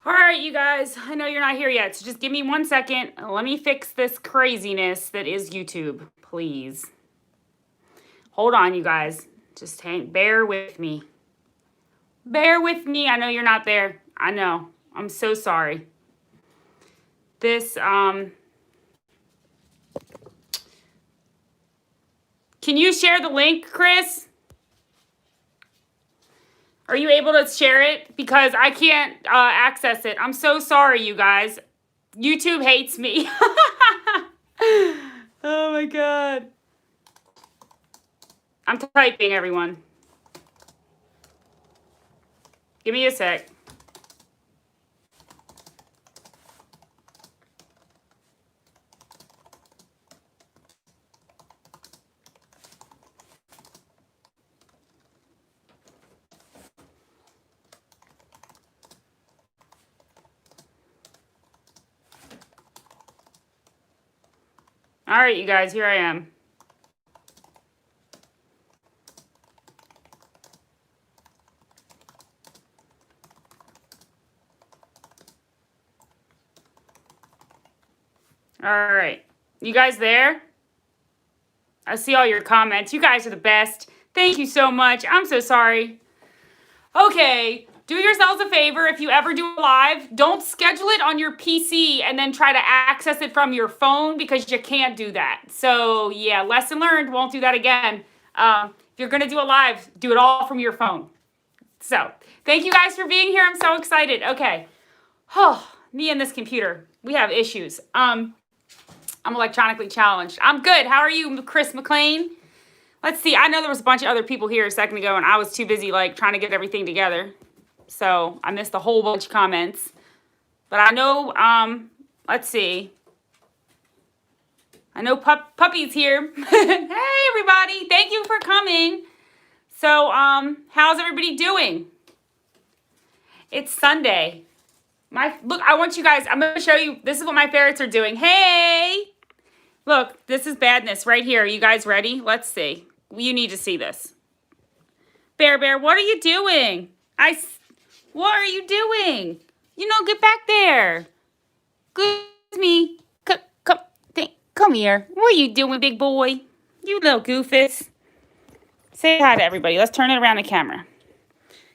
All right, you guys, I know you're not here yet, so just give me 1 second. Let me fix this craziness that is YouTube, please. Hold on, you guys. Just bear with me. Bear with me. I know you're not there. I know. I'm so sorry. This, can you share the link, Chris? Are you able to share it? Because I can't access it. I'm so sorry, you guys. YouTube hates me. Oh my God. I'm typing, everyone. Give me a sec. All right, you guys, here I am. All right. You guys there? I see all your comments. You guys are the best. Thank you so much. I'm so sorry. Okay. Do yourselves a favor. If you ever do a live, don't schedule it on your PC and then try to access it from your phone because you can't do that. So, yeah, lesson learned. Won't do that again. If you're going to do a live, do it all from your phone. So, thank you guys for being here. I'm so excited. Okay. Oh, me and this computer. We have issues. I'm electronically challenged. I'm good. How are you, Chris McLean? Let's see. I know there was a bunch of other people here a second ago, and I was too busy, trying to get everything together. So I missed a whole bunch of comments. But I know, let's see. I know Puppy's here. Hey, everybody. Thank you for coming. So, how's everybody doing? It's Sunday. Look, I want you guys, I'm going to show you, this is what my ferrets are doing. Hey! Look, this is badness right here. Are you guys ready? Let's see. You need to see this. Bear, what are you doing? What are you doing? Get back there. Good me. Come here. What are you doing, big boy? You little goofus. Say hi to everybody. Let's turn it around the camera.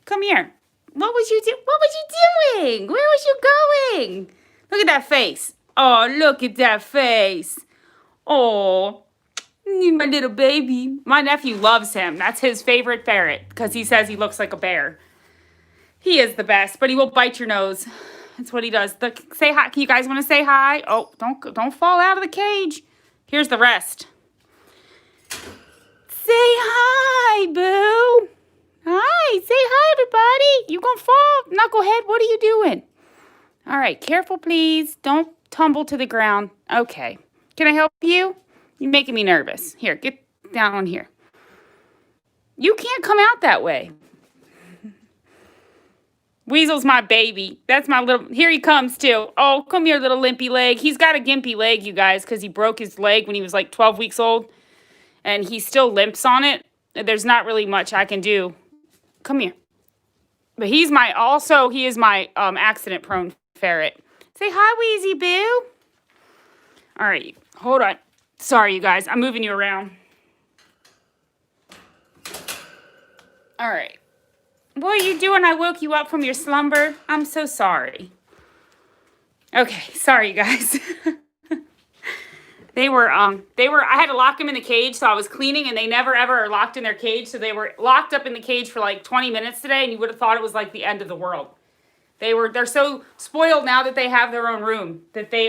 Come here. What was you doing? Where was you going? Look at that face. Oh, look at that face. Oh, my little baby. My nephew loves him. That's his favorite ferret because he says he looks like a bear. He is the best, but he will bite your nose. That's what he does. Say hi. You guys want to say hi? Oh, don't fall out of the cage. Here's the rest. Say hi, boo. Hi. Say hi, everybody. You gonna fall, knucklehead? What are you doing? All right. Careful, please. Don't tumble to the ground. Okay. Can I help you? You're making me nervous. Here, get down on here. You can't come out that way. Weasel's my baby. That's my little... Here he comes, too. Oh, come here, little limpy leg. He's got a gimpy leg, you guys, because he broke his leg when he was 12 weeks old. And he still limps on it. There's not really much I can do. Come here. But he is my accident-prone ferret. Say hi, Wheezy Boo. All right, hold on. Sorry, you guys. I'm moving you around. All right. What are you doing? I woke you up from your slumber. I'm so sorry. Okay, sorry, you guys. I had to lock them in the cage, so I was cleaning, and they never, ever are locked in their cage, so they were locked up in the cage for 20 minutes today, and you would have thought it was the end of the world. They're so spoiled now that they have their own room that they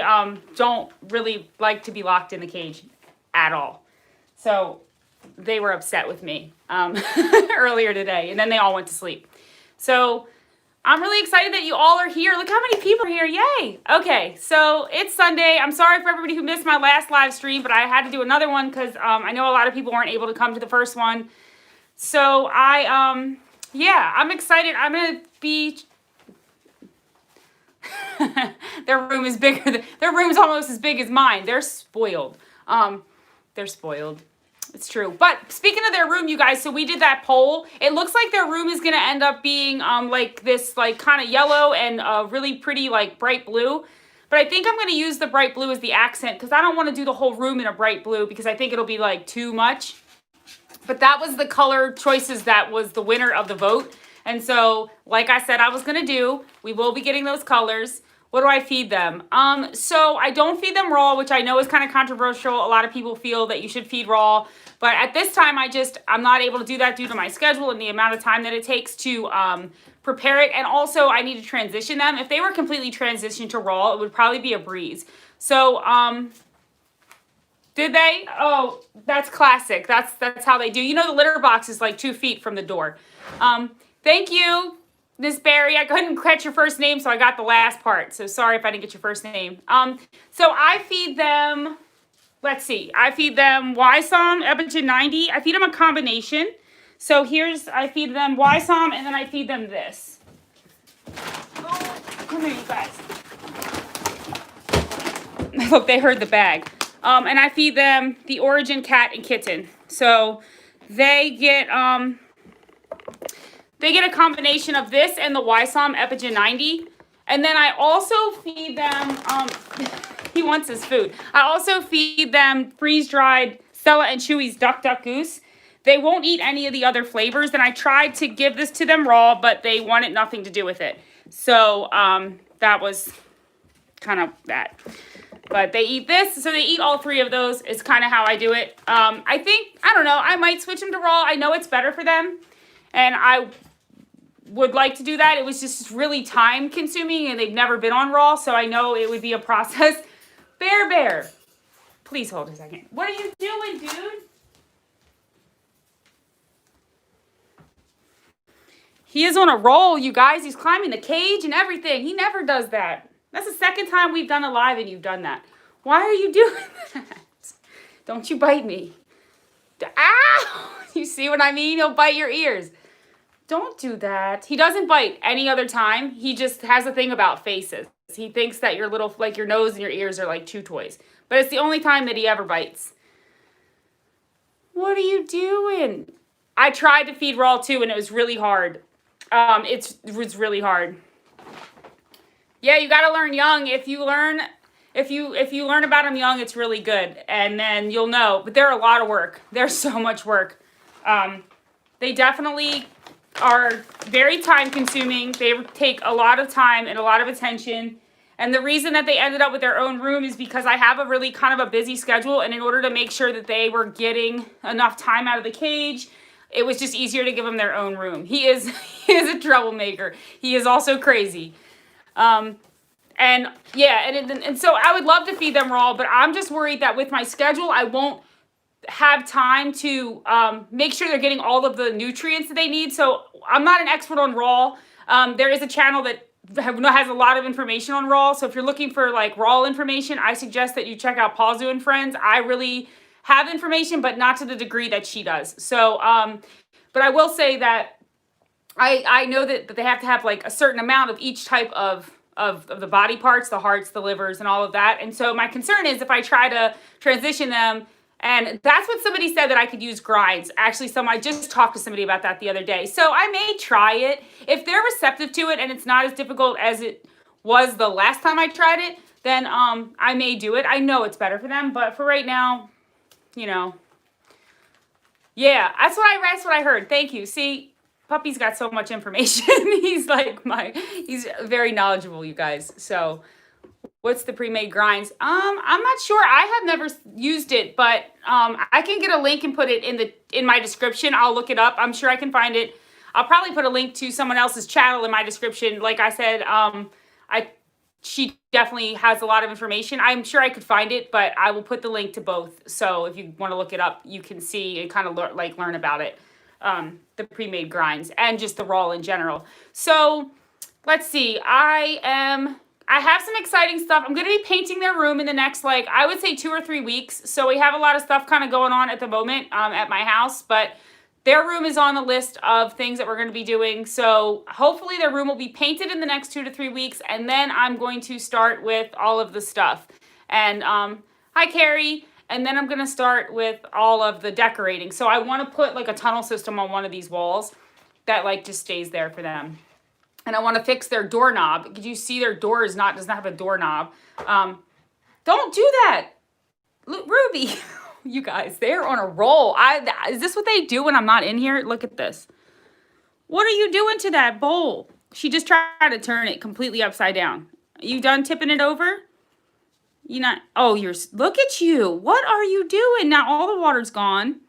don't really like to be locked in the cage at all. So they were upset with me earlier today, and then they all went to sleep. So I'm really excited that you all are here. Look how many people are here. Yay. Okay, so it's Sunday. I'm sorry for everybody who missed my last live stream, but I had to do another one because I know a lot of people weren't able to come to the first one. So I'm excited. I'm going to be... Their room is bigger. Their room's almost as big as mine. They're spoiled. They're spoiled. It's true. But speaking of their room, you guys, so we did that poll. It looks like their room is going to end up being like this like kind of yellow and really pretty like bright blue. But I think I'm going to use the bright blue as the accent because I don't want to do the whole room in a bright blue because I think it'll be like too much. But that was the color choices that was the winner of the vote. And so, like I said I was going to do, we will be getting those colors. What do I feed them? So I don't feed them raw, which I know is kind of controversial. A lot of people feel that you should feed raw. But at this time, I'm not able to do that due to my schedule and the amount of time that it takes to prepare it. And also, I need to transition them. If they were completely transitioned to raw, it would probably be a breeze. So, did they? Oh, that's classic. That's how they do. You know, the litter box is like 2 feet from the door. Thank you. Miss Barry, I couldn't catch your first name, so I got the last part. So sorry if I didn't get your first name. So I feed them, let's see. I feed them Wysong, Epigen 90. I feed them a combination. So I feed them Wysong, and then I feed them this. Oh, come here, you guys. I hope they heard the bag. And I feed them the ORIJEN cat and kitten. So they get a combination of this and the Wysong Epigen 90. And then I also feed them, he wants his food. I also feed them freeze-dried Stella and Chewy's Duck Duck Goose. They won't eat any of the other flavors. And I tried to give this to them raw, but they wanted nothing to do with it. So that was kind of that. But they eat this, so they eat all 3 of those is kind of how I do it. I don't know, I might switch them to raw. I know it's better for them. And I would like to do that. It was just really time consuming and they've never been on raw, so I know it would be a process. Bear, please hold a second. What are you doing, dude? He is on a roll, you guys. He's climbing the cage and everything. He never does that. That's the second time we've done a live and you've done that. Why are you doing that? Don't you bite me. Ow! You see what I mean? He'll bite your ears. Don't do that. He doesn't bite any other time. He just has a thing about faces. He thinks that your nose and your ears are like 2 toys. But it's the only time that he ever bites. What are you doing? I tried to feed raw too and it was really hard. It was really hard. Yeah, you got to learn young. If you learn about them young, it's really good. And then you'll know. But they're a lot of work. There's so much work. They definitely are very time consuming. They take a lot of time and a lot of attention. And the reason that they ended up with their own room is because I have a really kind of a busy schedule. And in order to make sure that they were getting enough time out of the cage, it was just easier to give them their own room. He is a troublemaker. He is also crazy. And so I would love to feed them raw, but I'm just worried that with my schedule, I won't have time to make sure they're getting all of the nutrients that they need. So I'm not an expert on raw. There is a channel that has a lot of information on raw. So if you're looking for like raw information, I suggest that you check out Pazuandfriends. I really have information, but not to the degree that she does. So, but I will say that I know that they have to have like a certain amount of each type of the body parts, the hearts, the livers, and all of that. And so my concern is if I try to transition them, and that's what somebody said that I could use grinds. Actually, I just talked to somebody about that the other day. So I may try it. If they're receptive to it and it's not as difficult as it was the last time I tried it, then I may do it. I know it's better for them, but for right now, you know. Yeah, that's what I heard. Thank you. See, Puppy's got so much information. He's very knowledgeable, you guys. So what's the pre-made grinds? I'm not sure. I have never used it, but I can get a link and put it in my description. I'll look it up. I'm sure I can find it. I'll probably put a link to someone else's channel in my description. Like I said, she definitely has a lot of information. I'm sure I could find it, but I will put the link to both. So if you want to look it up, you can see and kind of learn about it. The pre-made grinds and just the raw in general. So let's see. I have some exciting stuff. I'm going to be painting their room in the next, I would say 2 or 3 weeks. So we have a lot of stuff kind of going on at the moment at my house, but their room is on the list of things that we're going to be doing. So hopefully their room will be painted in the next 2 to 3 weeks. And then I'm going to start with all of the stuff. And hi, Carrie. And then I'm going to start with all of the decorating. So I want to put like a tunnel system on one of these walls that like just stays there for them. And I want to fix their doorknob. Did you see their door does not have a doorknob? Don't do that. Look, Ruby, you guys, they're on a roll. Is this what they do when I'm not in here? Look at this. What are you doing to that bowl? She just tried to turn it completely upside down. You done tipping it over? You not? Oh, look at you. What are you doing? Now all the water's gone.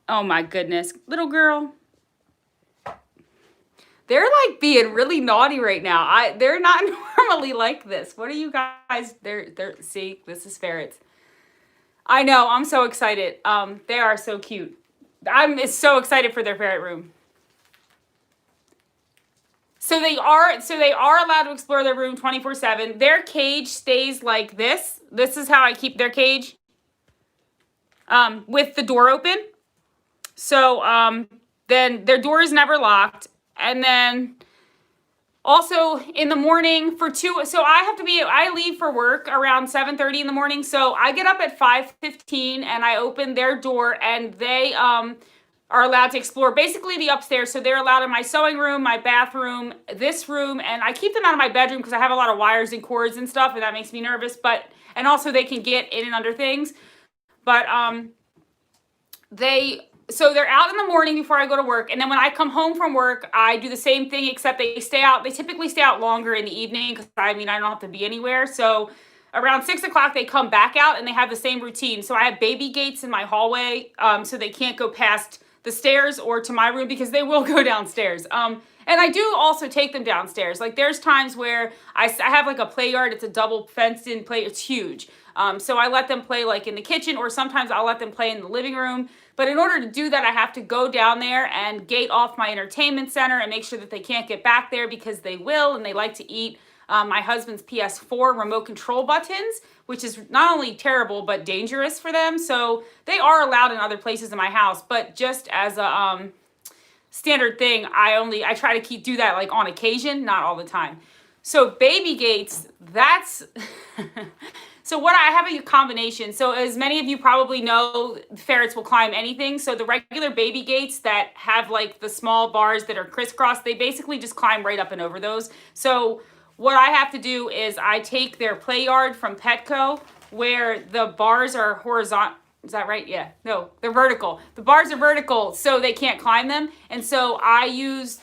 Oh my goodness. Little girl. They're like being really naughty right now. They're not normally like this. What are you guys? See, this is ferrets. I know, I'm so excited. They are so cute. I'm so excited for their ferret room. So they are allowed to explore their room 24/7. Their cage stays like this. This is how I keep their cage. With the door open. So then their door is never locked. And then also in the morning so I leave for work around 7:30 in the morning. So I get up at 5:15 and I open their door, and they are allowed to explore basically the upstairs. So they're allowed in my sewing room, my bathroom, this room, and I keep them out of my bedroom because I have a lot of wires and cords and stuff, and that makes me nervous. And also they can get in and under things. But so they're out in the morning before I go to work, and then when I come home from work, I do the same thing, except they stay out. They typically stay out longer in the evening because I don't have to be anywhere. So around 6 o'clock, they come back out, and they have the same routine. So I have baby gates in my hallway, so they can't go past the stairs or to my room because they will go downstairs. And I do also take them downstairs. Like there's times where I have like a play yard. It's a double fenced in play. It's huge. So I let them play like in the kitchen, or sometimes I'll let them play in the living room. But in order to do that, I have to go down there and gate off my entertainment center and make sure that they can't get back there, because they will, and they like to eat my husband's PS4 remote control buttons, which is not only terrible but dangerous for them. So they are allowed in other places in my house, but just as a standard thing, I try to do that like on occasion, not all the time. So baby gates, that's so what I have a combination. So as many of you probably know, ferrets will climb anything. So the regular baby gates that have like the small bars that are crisscross, they basically just climb right up and over those. So what I have to do is I take their play yard from Petco, where the bars are horizontal. Is that right? Yeah. No, they're vertical. The bars are vertical, so they can't climb them. And so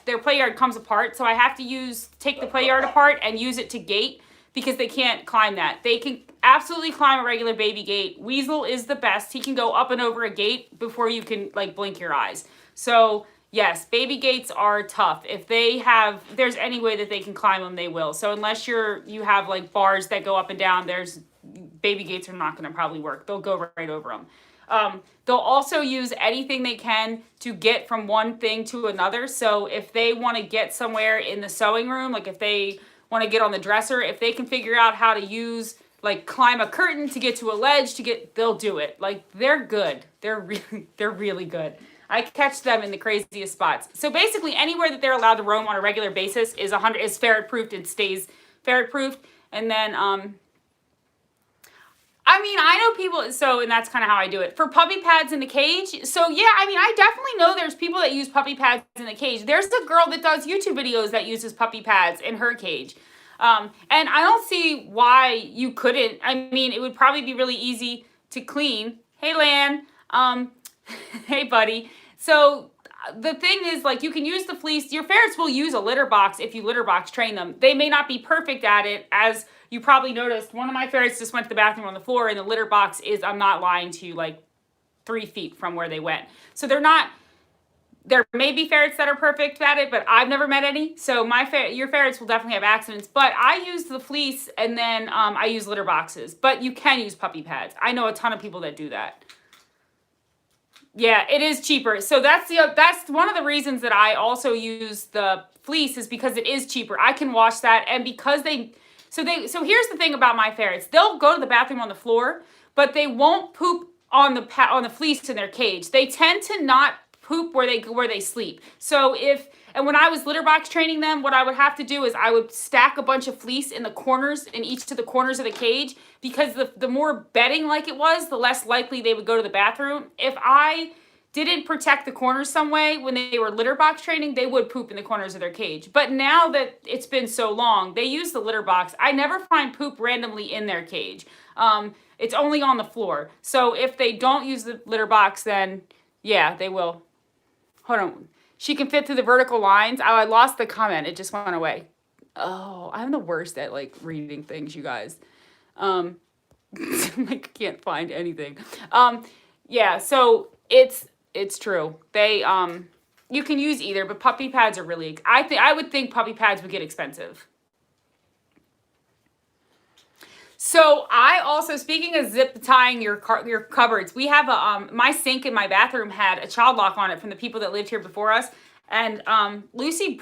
their play yard comes apart. So I have to take the play yard apart and use it to gate, because they can't climb that. They can absolutely climb a regular baby gate. Weasel is the best. He can go up and over a gate before you can like blink your eyes. So yes, baby gates are tough. If there's any way that they can climb them, they will. So unless you have like bars that go up and down, baby gates are not going to probably work. They'll go right over them. They'll also use anything they can to get from one thing to another. So if they want to get somewhere in the sewing room, like if they want to get on the dresser, if they can figure out how to climb a curtain to get to a ledge they'll do it. Like they're good. They're really good. I catch them in the craziest spots. So basically anywhere that they're allowed to roam on a regular basis is ferret proofed and stays ferret proofed. And then I know people, and that's kind of how I do it. For puppy pads in the cage, so yeah, I definitely know there's people that use puppy pads in the cage. There's a girl that does YouTube videos that uses puppy pads in her cage. And I don't see why you couldn't. It would probably be really easy to clean. Hey, Lan. Hey, buddy. So the thing is, like, you can use the fleece. Your ferrets will use a litter box if you litter box train them. They may not be perfect at it, as you probably noticed. One of my ferrets just went to the bathroom on the floor, and the litter box is, I'm not lying to you, like 3 feet from where they went. So there may be ferrets that are perfect at it, but I've never met any. So your ferrets will definitely have accidents. But I use the fleece, and then I use litter boxes. But you can use puppy pads. I know a ton of people that do that. Yeah, it is cheaper. So that's one of the reasons that I also use the fleece, is because it is cheaper. I can wash that, and because so here's the thing about my ferrets. They'll go to the bathroom on the floor, but they won't poop on the fleece in their cage. They tend to not poop where they sleep. So and when I was litter box training them, what I would have to do is I would stack a bunch of fleece in the corners, in each of the corners of the cage, because the more bedding like it was, the less likely they would go to the bathroom. If I didn't protect the corners some way when they were litter box training, they would poop in the corners of their cage. But now that it's been so long, they use the litter box. I never find poop randomly in their cage. It's only on the floor. So if they don't use the litter box, then yeah, they will. Hold on. She can fit through the vertical lines. Oh, I lost the comment. It just went away. Oh, I'm the worst at like reading things, you guys. I can't find anything. Yeah, so it's true. They you can use either, but puppy pads are really, I would think puppy pads would get expensive. So I also, speaking of zip tying your cupboards, we have my sink in my bathroom had a child lock on it from the people that lived here before us, and Lucy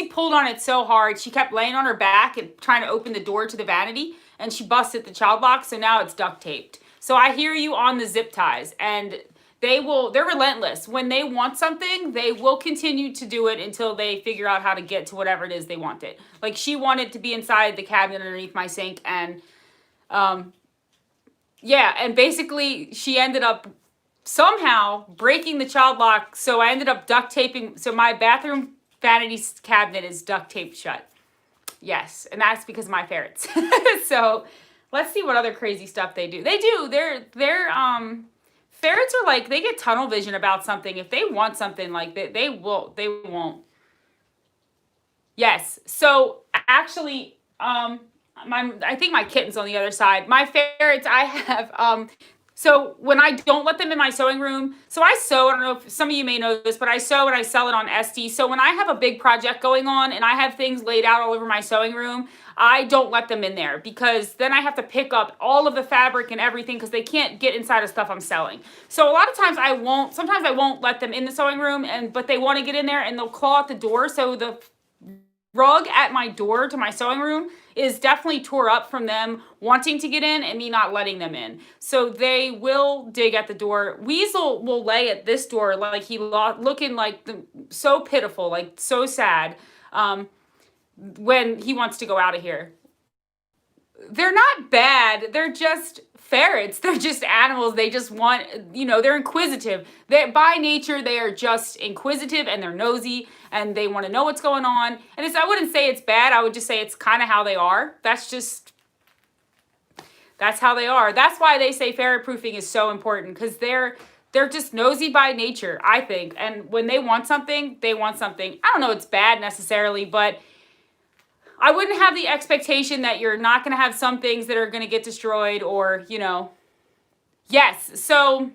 pulled on it so hard she kept laying on her back and trying to open the door to the vanity, and she busted the child lock, so now it's duct taped. So I hear you on the zip ties, and they're relentless. When they want something, they will continue to do it until they figure out how to get to whatever it is they want it. Like, she wanted to be inside the cabinet underneath my sink, and yeah, and basically she ended up somehow breaking the child lock, so I ended up duct taping, so my bathroom vanity cabinet is duct taped shut. Yes, and that's because of my ferrets. So let's see what other crazy stuff they do. They're ferrets are like, they get tunnel vision about something. If they want something, like they won't. Yes. So actually, I think my kitten's on the other side. My ferrets, I have, so when I don't let them in my sewing room, so I sew, I don't know if some of you may know this, but I sew and I sell it on Etsy. So when I have a big project going on and I have things laid out all over my sewing room, I don't let them in there, because then I have to pick up all of the fabric and everything, because they can't get inside of stuff I'm selling. So a lot of times sometimes I won't let them in the sewing room, but they want to get in there and they'll claw at the door. So the rug at my door to my sewing room is definitely tore up from them wanting to get in and me not letting them in. So they will dig at the door. Weasel will lay at this door like looking like so pitiful, like so sad, when he wants to go out of here. They're not bad. They're just ferrets. They're just animals. They just want, they're inquisitive. By nature, they are just inquisitive, and they're nosy, and they want to know what's going on. And I wouldn't say it's bad. I would just say it's kind of how they are. That's how they are. That's why they say ferret proofing is so important, because they're just nosy by nature, I think. And when they want something, they want something. I don't know it's bad necessarily, but I wouldn't have the expectation that you're not going to have some things that are going to get destroyed, or, Yes, so,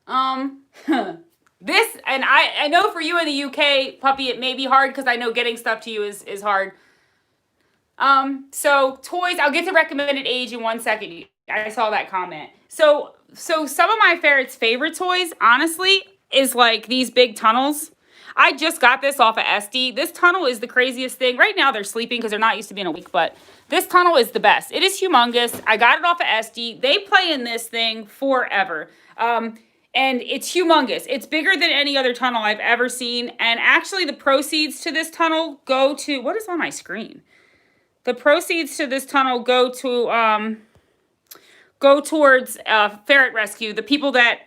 this, and I know for you in the UK, puppy, it may be hard, because I know getting stuff to you is hard. So toys, I'll get to recommended age in 1 second. I saw that comment. So some of my ferrets' favorite toys, honestly, is like these big tunnels. I just got this off of Etsy. This tunnel is the craziest thing. Right now they're sleeping because they're not used to being awake, but this tunnel is the best. It is humongous. I got it off of Etsy. They play in this thing forever. And it's humongous. It's bigger than any other tunnel I've ever seen. And actually the proceeds to this tunnel go to, what is on my screen? The proceeds to this tunnel go towards ferret rescue. The people that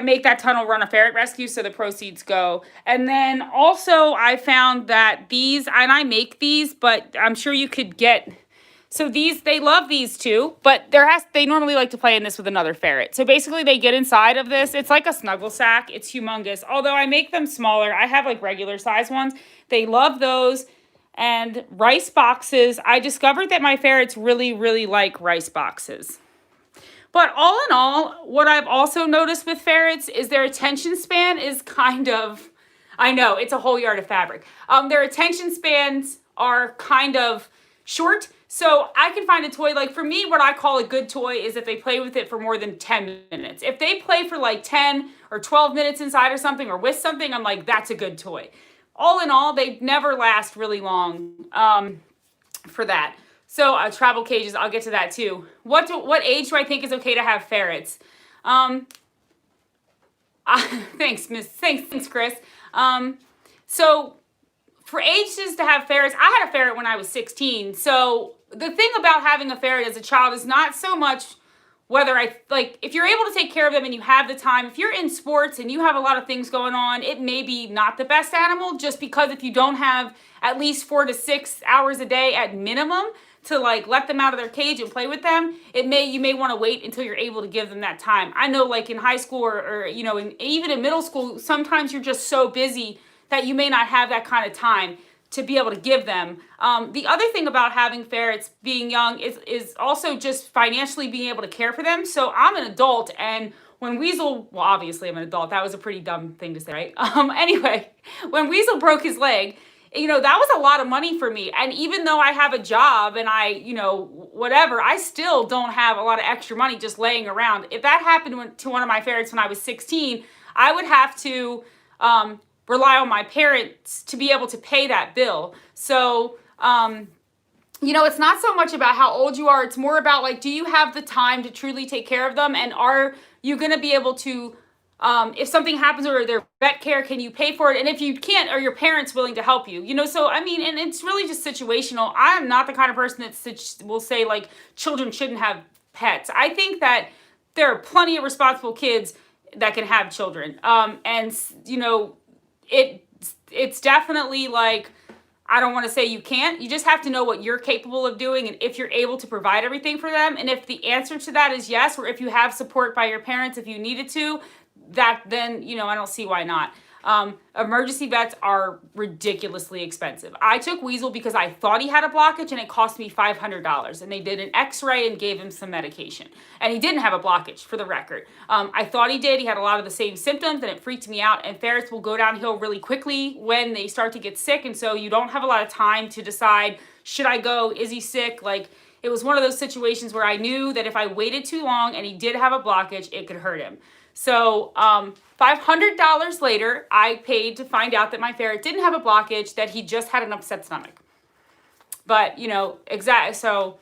make that tunnel run a ferret rescue, so the proceeds go. And then also I found that these, and I make these, but I'm sure you could get, so these, they love these too, but they normally like to play in this with another ferret. So basically they get inside of this. It's like a snuggle sack. It's humongous. Although I make them smaller. I have like regular size ones. They love those. And rice boxes. I discovered that my ferrets really, really like rice boxes. But all in all, what I've also noticed with ferrets is their attention span is kind of, I know, it's a whole yard of fabric. Their attention spans are kind of short. So I can find a toy, like for me, what I call a good toy is if they play with it for more than 10 minutes. If they play for like 10 or 12 minutes inside or something, or with something, I'm like, that's a good toy. All in all, they never last really long for that. So travel cages, I'll get to that too. What age do I think is okay to have ferrets? Thanks, Chris. So for ages to have ferrets, I had a ferret when I was 16. So the thing about having a ferret as a child is not so much whether if you're able to take care of them and you have the time. If you're in sports and you have a lot of things going on, it may be not the best animal, just because if you don't have at least 4 to 6 hours a day at minimum to let them out of their cage and play with them, you may want to wait until you're able to give them that time. I know in high school or even in middle school, sometimes you're just so busy that you may not have that kind of time to be able to give them. The other thing about having ferrets being young is also just financially being able to care for them. So I'm an adult, and when Weasel, well, obviously I'm an adult. That was a pretty dumb thing to say, right? Anyway, when Weasel broke his leg, that was a lot of money for me. And even though I have a job and whatever, I still don't have a lot of extra money just laying around. If that happened to one of my ferrets when I was 16, I would have to rely on my parents to be able to pay that bill. So, it's not so much about how old you are. It's more about do you have the time to truly take care of them? And are you going to be able to, if something happens or their vet care, can you pay for it? And if you can't, are your parents willing to help you? So, and it's really just situational. I am not the kind of person that will say children shouldn't have pets. I think that there are plenty of responsible kids that can have children. It's definitely I don't want to say you can't. You just have to know what you're capable of doing and if you're able to provide everything for them. And if the answer to that is yes, or if you have support by your parents if you needed to, then I don't see why not. Emergency vets are ridiculously expensive. I took Weasel because I thought he had a blockage and it cost me $500. And they did an x-ray and gave him some medication. And he didn't have a blockage, for the record. I thought he did. He had a lot of the same symptoms and it freaked me out. And ferrets will go downhill really quickly when they start to get sick. And so you don't have a lot of time to decide, should I go? Is he sick? It was one of those situations where I knew that if I waited too long and he did have a blockage, it could hurt him. So, $500 later, I paid to find out that my ferret didn't have a blockage, that he just had an upset stomach. But, exactly. So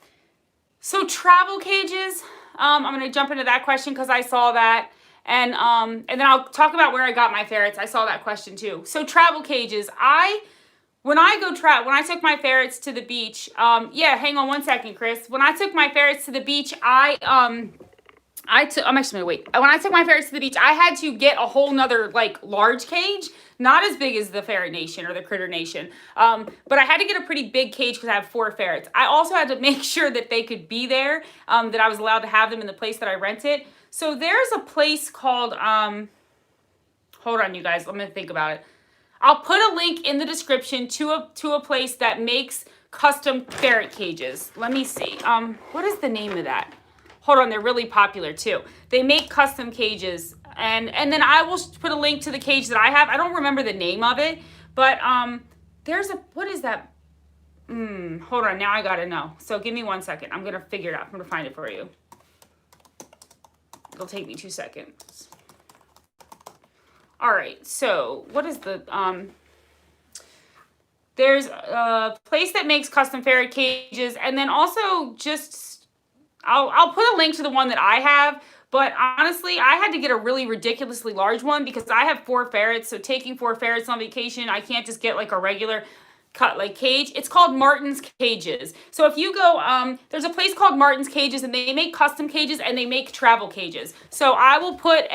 travel cages, I'm going to jump into that question because I saw that. And then I'll talk about where I got my ferrets. I saw that question too. So travel cages, when I took my ferrets to the beach, hang on one second, Chris. When I took my ferrets to the beach, when I took my ferrets to the beach, I had to get a whole nother large cage, not as big as the Ferret Nation or the Critter Nation. But I had to get a pretty big cage because I have 4 ferrets. I also had to make sure that they could be there, that I was allowed to have them in the place that I rented. So there's a place called, hold on you guys, let me think about it. I'll put a link in the description to a place that makes custom ferret cages. Let me see. What is the name of that? Hold on, they're really popular too. They make custom cages, and then I will put a link to the cage that I have. I don't remember the name of it, but what is that? Hold on, now I gotta know. So give me 1 second. I'm gonna figure it out. I'm gonna find it for you. It'll take me 2 seconds. All right, so what is the, there's a place that makes custom ferret cages, and then also I'll put a link to the one that I have, but honestly, I had to get a really ridiculously large one because I have 4 ferrets, so taking 4 ferrets on vacation, I can't just get a regular cage. It's called Martin's Cages. So if you go, there's a place called Martin's Cages, and they make custom cages and they make travel cages. So I will put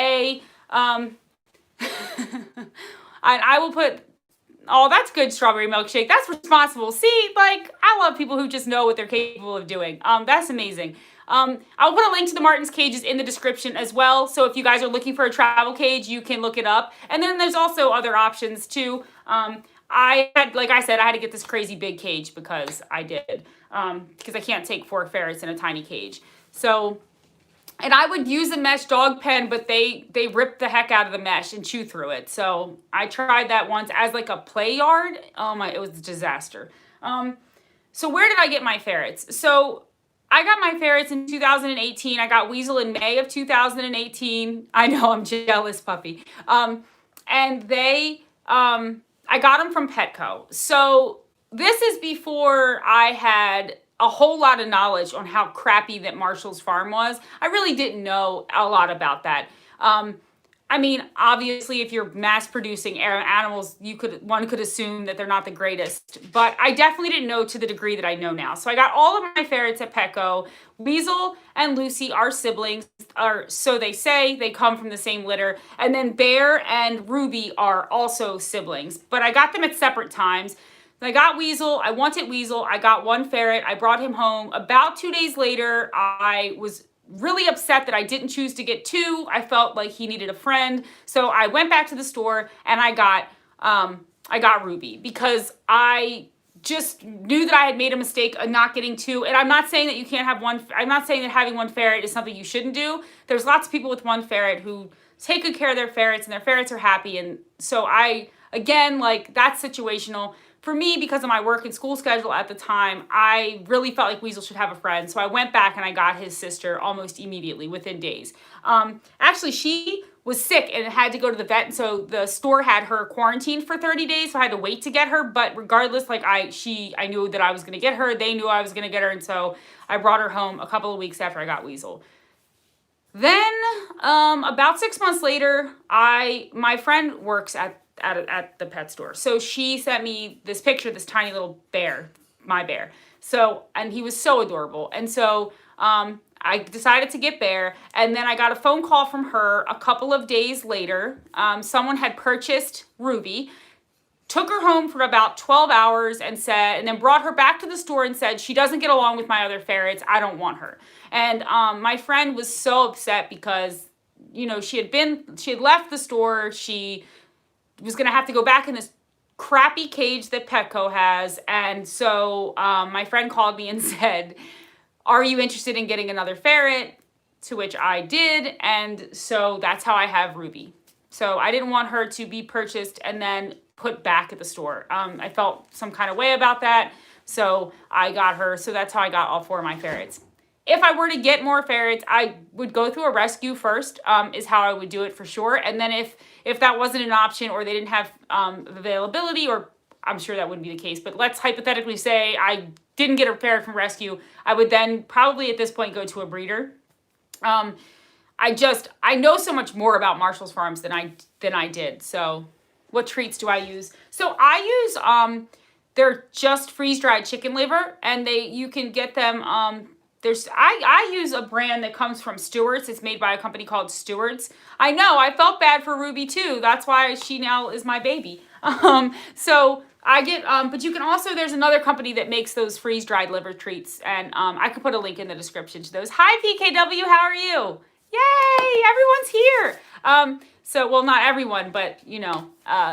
oh, that's good, strawberry milkshake. That's responsible. See, I love people who just know what they're capable of doing. That's amazing. I'll put a link to the Martin's cages in the description as well. So if you guys are looking for a travel cage, you can look it up. And then there's also other options too. I had to get this crazy big cage because I did. Because I can't take 4 ferrets in a tiny cage. So, and I would use a mesh dog pen, but they rip the heck out of the mesh and chew through it. So I tried that once as a play yard. It was a disaster. So where did I get my ferrets? So I got my ferrets in 2018. I got Weasel in May of 2018. I know, I'm jealous, puppy. And I got them from Petco. So this is before I had a whole lot of knowledge on how crappy that Marshall's farm was. I really didn't know a lot about that. I mean, obviously, if you're mass producing animals, one could assume that they're not the greatest, but I definitely didn't know to the degree that I know now. So I got all of my ferrets at Petco. Weasel and Lucy are siblings, or so they say. They come from the same litter. And then Bear and Ruby are also siblings, but I got them at separate times. I got Weasel. I wanted Weasel. I got one ferret. I brought him home. About 2 days later, I was really upset that I didn't choose to get two. I felt like he needed a friend. So I went back to the store and I got Ruby, because I just knew that I had made a mistake of not getting two. And I'm not saying that you can't have one. I'm not saying that having one ferret is something you shouldn't do. There's lots of people with one ferret who take good care of their ferrets and their ferrets are happy. And so again, like, that's situational. For me, because of my work and school schedule at the time, I really felt like Weasel should have a friend. So I went back and I got his sister almost immediately, within days. Actually, she was sick and had to go to the vet. And so the store had her quarantined for 30 days. So I had to wait to get her. But regardless, like I knew that I was going to get her. They knew I was going to get her. And so I brought her home a couple of weeks after I got Weasel. Then about 6 months later, my friend works at the pet store. So she sent me this picture, this tiny little bear, my bear. So, and he was so adorable. And so I decided to get Bear. And then I got a phone call from her a couple of days later. Someone had purchased Ruby, took her home for about 12 hours and then brought her back to the store and said, she doesn't get along with my other ferrets. I don't want her. And my friend was so upset because, you know, she had left the store. She was going to have to go back in this crappy cage that Petco has. And so my friend called me and said, are you interested in getting another ferret? To which I did. And so that's how I have Ruby. So I didn't want her to be purchased and then put back at the store. I felt some kind of way about that. So I got her. So that's how I got all 4 of my ferrets. If I were to get more ferrets, I would go through a rescue first, is how I would do it for sure. And then if that wasn't an option or they didn't have availability, or I'm sure that wouldn't be the case, but let's hypothetically say I didn't get a ferret from rescue, I would then probably at this point go to a breeder. I know so much more about Morsels Farms than I did. So what treats do I use? So I use, they're just freeze-dried chicken liver, and you can get them, I use a brand that comes from Stewart's. It's made by a company called Stewart's. I know, I felt bad for Ruby too. That's why she now is my baby. So I get, but you can also, there's another company that makes those freeze-dried liver treats, and I can put a link in the description to those. Hi PKW, how are you? Yay, everyone's here. So, well, not everyone, but you know,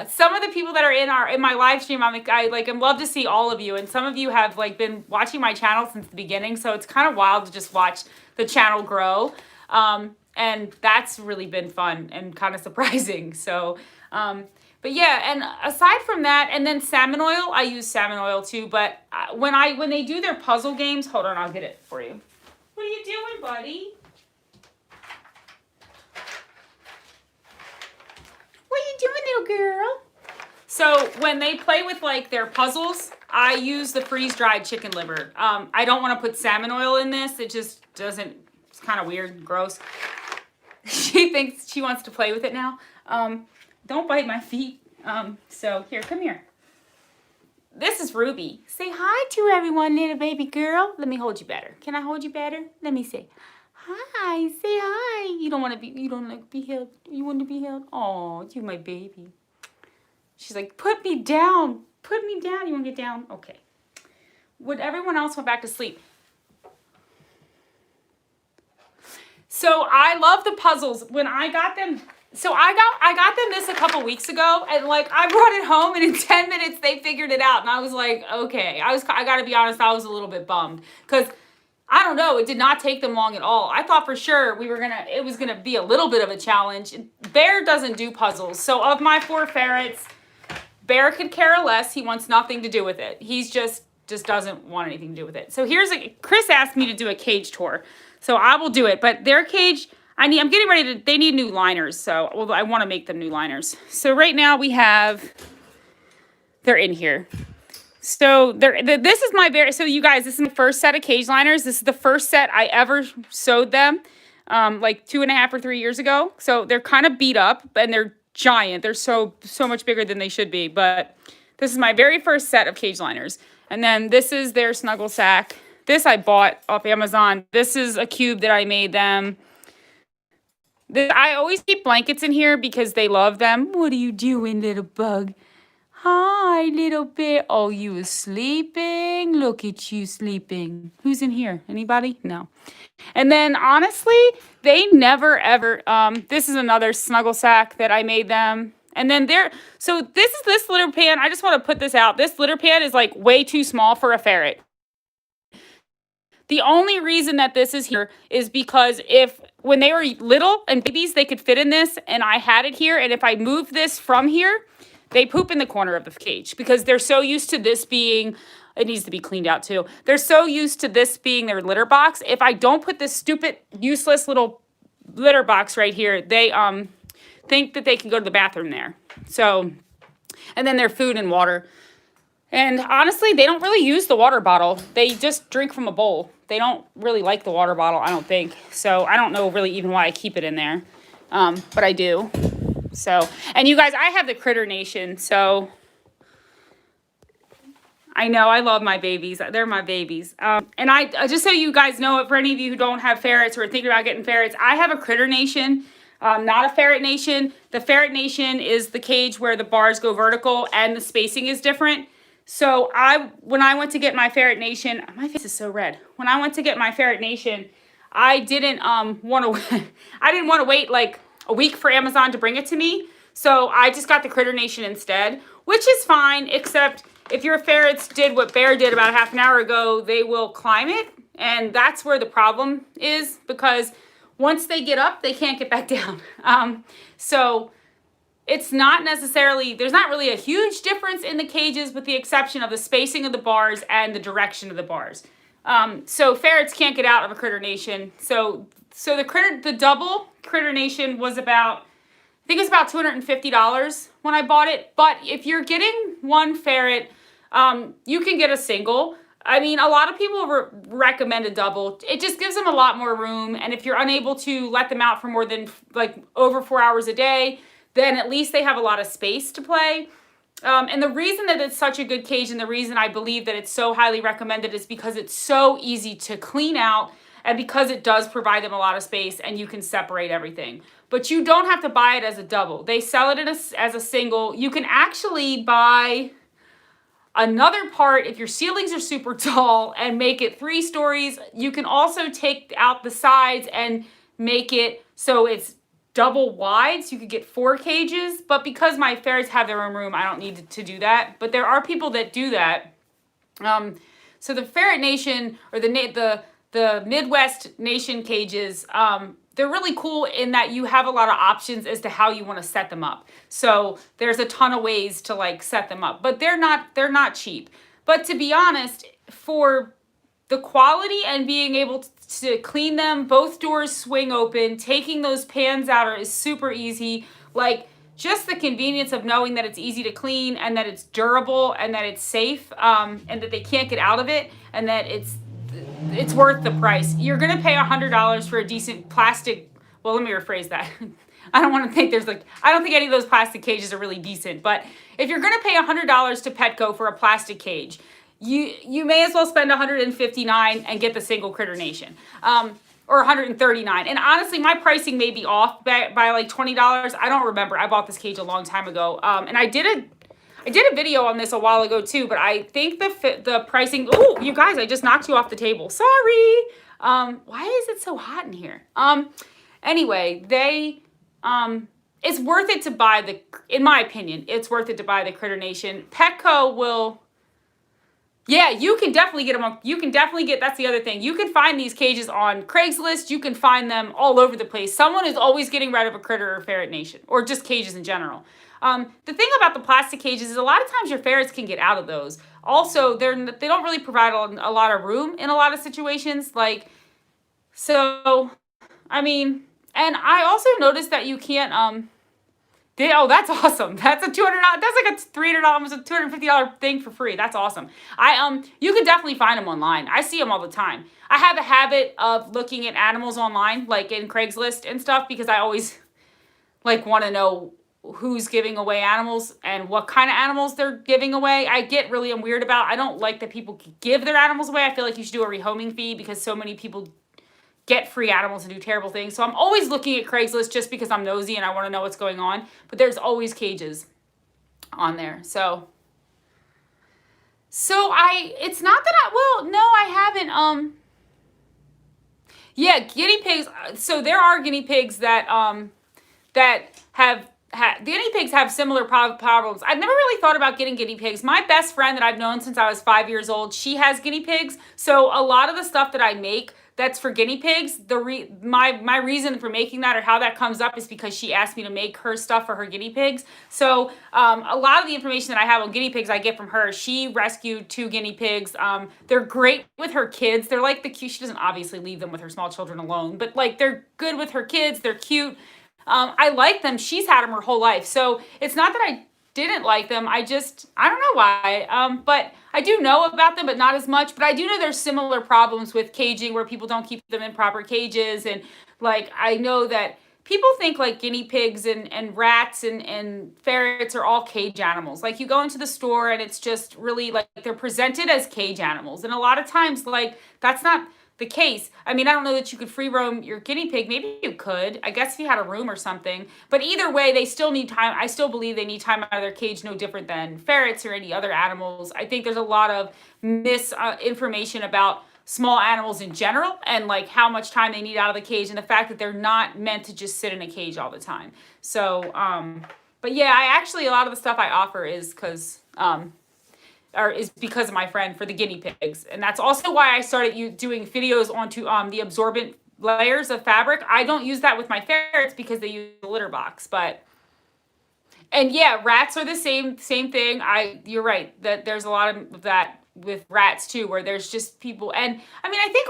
some of the people that are in my live stream, I'm love to see all of you, and some of you have like been watching my channel since the beginning, so it's kind of wild to just watch the channel grow, and that's really been fun and kind of surprising. So, but yeah, and aside from that, and then salmon oil, I use salmon oil too. But when they do their puzzle games, hold on, I'll get it for you. What are you doing, buddy? What are you doing, little girl? So when they play with like their puzzles, I use the freeze-dried chicken liver. I don't want to put salmon oil in this. It just doesn't, it's kind of weird, gross. She thinks she wants to play with it now. Don't bite my feet. So here, come here. This is Ruby. Say hi to everyone, little baby girl. Let me hold you better. Can I hold you better? Let me say hi. Say hi. You don't like to be held. You want to be held? Oh, you my baby. She's like, put me down. Put me down. You want to get down? Okay. Would everyone else went back to sleep? So I love the puzzles. When I got them, so I got them this a couple weeks ago, and like I brought it home, and in 10 minutes they figured it out, and I was like, okay. I gotta be honest, I was a little bit bummed, because I don't know, it did not take them long at all. I thought for sure it was gonna be a little bit of a challenge. Bear doesn't do puzzles, so of my 4 ferrets, Bear could care less. He wants nothing to do with it. He's just doesn't want anything to do with it. So Chris asked me to do a cage tour, so I will do it. But their cage, I'm getting ready to, they need new liners, so I want to make them new liners. So right now they're in here. So this is my so you guys, this is my first set of cage liners. This is the first set I ever sewed them. like 2.5 or 3 years ago. So they're kind of beat up and they're giant. They're so much bigger than they should be. But this is my very first set of cage liners. And then this is their Snuggle sack. This I bought off Amazon. This is a cube that I made them. I always keep blankets in here because they love them. What are you doing, little bug? Hi, little bear. Oh, you was sleeping? Look at you sleeping. Who's in here? Anybody? No. And then, honestly, they never, ever, this is another Snuggle sack that I made them. And then so this is this litter pan. I just want to put this out. This litter pan is like way too small for a ferret. The only reason that this is here is because when they were little and babies, they could fit in this, and I had it here, and if I move this from here, they poop in the corner of the cage because they're so used to this being, it needs to be cleaned out too. They're so used to this being their litter box. If I don't put this stupid, useless little litter box right here, they think that they can go to the bathroom there. So, and then their food and water. And honestly, they don't really use the water bottle. They just drink from a bowl. They don't really like the water bottle, I don't think. So I don't know really even why I keep it in there. But I do. So, and you guys, I have the Critter Nation. So I know I love my babies. They're my babies. And I just so you guys know, for any of you who don't have ferrets or are thinking about getting ferrets, I have a Critter Nation. Not a Ferret Nation. The Ferret Nation is the cage where the bars go vertical and the spacing is different. So when I went to get my Ferret Nation, my face is so red. When I went to get my Ferret Nation, I didn't want to wait like a week for Amazon to bring it to me. So I just got the Critter Nation instead, which is fine, except if your ferrets did what Bear did about half an hour ago, they will climb it. And that's where the problem is, because once they get up, they can't get back down. So it's not necessarily, there's not really a huge difference in the cages with the exception of the spacing of the bars and the direction of the bars. So ferrets can't get out of a Critter Nation. So the double Critter Nation was about, I think it was about $250 when I bought it. But if you're getting one ferret, you can get a single. I mean, a lot of people recommend a double. It just gives them a lot more room. And if you're unable to let them out for more than like over 4 hours a day, then at least they have a lot of space to play. And the reason that it's such a good cage and the reason I believe that it's so highly recommended is because it's so easy to clean out and because it does provide them a lot of space and you can separate everything. But you don't have to buy it as a double. They sell it as a single. You can actually buy another part if your ceilings are super tall and make it 3 stories. You can also take out the sides and make it so it's double wide, so you could get 4 cages. But because my ferrets have their own room, I don't need to do that. But there are people that do that. So the Ferret Nation or the Midwest Nation cages, they're really cool in that you have a lot of options as to how you want to set them up. So there's a ton of ways to like set them up, but they're not cheap. But to be honest, for the quality and being able to clean them, both doors swing open, taking those pans out is super easy. Like just the convenience of knowing that it's easy to clean and that it's durable and that it's safe, and that they can't get out of it and that it's worth the price. You're going to pay $100 for a decent plastic. Well, let me rephrase that. I don't think any of those plastic cages are really decent, but if you're going to pay $100 to Petco for a plastic cage, you may as well spend $159 and get the single Critter Nation, or $139. And honestly, my pricing may be off by like $20. I don't remember. I bought this cage a long time ago, and I did a video on this a while ago too. But I think the pricing. Oh, you guys, I just knocked you off the table. Sorry. Why is it so hot in here? Anyway, it's worth it to buy in my opinion, it's worth it to buy the Critter Nation. Petco will. Yeah, you can definitely get them. That's the other thing. You can find these cages on Craigslist. You can find them all over the place. Someone is always getting rid of a Critter or Ferret Nation, or just cages in general. The thing about the plastic cages is a lot of times your ferrets can get out of those. Also, they don't really provide a lot of room in a lot of situations. So, I mean, and I also noticed that you can't, Oh, that's awesome. That's a $200. That's like a $300, almost a $250 thing for free. That's awesome. You can definitely find them online. I see them all the time. I have a habit of looking at animals online, like in Craigslist and stuff, because I always like want to know who's giving away animals and what kind of animals they're giving away. I get really weird about. I don't like that people give their animals away. I feel like you should do a rehoming fee because so many people get free animals and do terrible things. So I'm always looking at Craigslist just because I'm nosy and I want to know what's going on. But there's always cages on there. It's not that I haven't, yeah, guinea pigs. So there are guinea pigs that guinea pigs have similar problems. I've never really thought about getting guinea pigs. My best friend that I've known since I was 5 years old, she has guinea pigs. So a lot of the stuff that I make that's for guinea pigs, my reason for making that or how that comes up is because she asked me to make her stuff for her guinea pigs. So a lot of the information that I have on guinea pigs I get from her. She rescued 2 guinea pigs. They're great with her kids. They're like the cute. She doesn't obviously leave them with her small children alone, but like they're good with her kids. They're cute. I like them. She's had them her whole life. So it's not that I didn't like them. I don't know why. But I do know about them, but not as much. But I do know there's similar problems with caging where people don't keep them in proper cages. And like, I know that people think like guinea pigs and rats and ferrets are all cage animals. Like you go into the store and it's just really like they're presented as cage animals. And a lot of times like that's not the case. I mean, I don't know that you could free roam your guinea pig. Maybe you could, I guess if you had a room or something, but either way, they still need time. I still believe they need time out of their cage, no different than ferrets or any other animals. I think there's a lot of misinformation about small animals in general and like how much time they need out of the cage and the fact that they're not meant to just sit in a cage all the time. So, but yeah, a lot of the stuff I offer is because of my friend for the guinea pigs. And that's also why I started doing videos onto the absorbent layers of fabric. I don't use that with my ferrets because they use the litter box. And yeah, rats are the same thing. You're right that there's a lot of that with rats too, where there's just people. And I mean, I think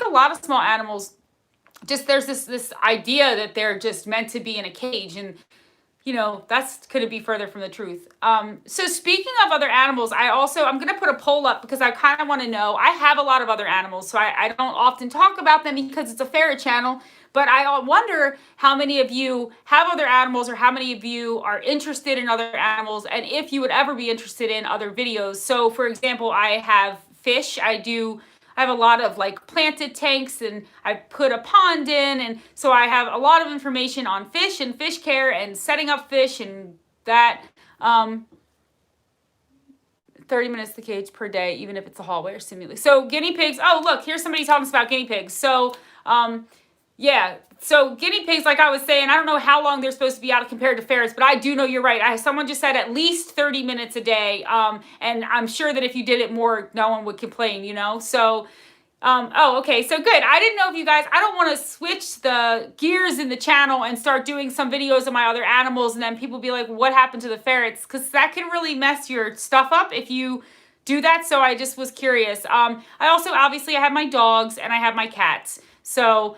a lot of small animals, just there's this idea that they're just meant to be in a cage, and that's going to be further from the truth. So speaking of other animals, I'm going to put a poll up because I kind of want to know. I have a lot of other animals, so I don't often talk about them because it's a ferret channel. But I wonder how many of you have other animals or how many of you are interested in other animals and if you would ever be interested in other videos. So for example, I have fish. I have a lot of like planted tanks and I put a pond in. And so I have a lot of information on fish and fish care and setting up fish and that. 30 minutes to the cage per day, even if it's a hallway or simulate. So guinea pigs. Oh, look, here's somebody telling us about guinea pigs. So, yeah. So guinea pigs, like I was saying, I don't know how long they're supposed to be out compared to ferrets, but I do know you're right. Someone just said at least 30 minutes a day. And I'm sure that if you did it more, no one would complain, So, okay. So good. I didn't know if you guys, I don't want to switch the gears in the channel and start doing some videos of my other animals. And then people be like, what happened to the ferrets? Because that can really mess your stuff up if you do that. So I just was curious. I also, obviously I have my dogs and I have my cats. So,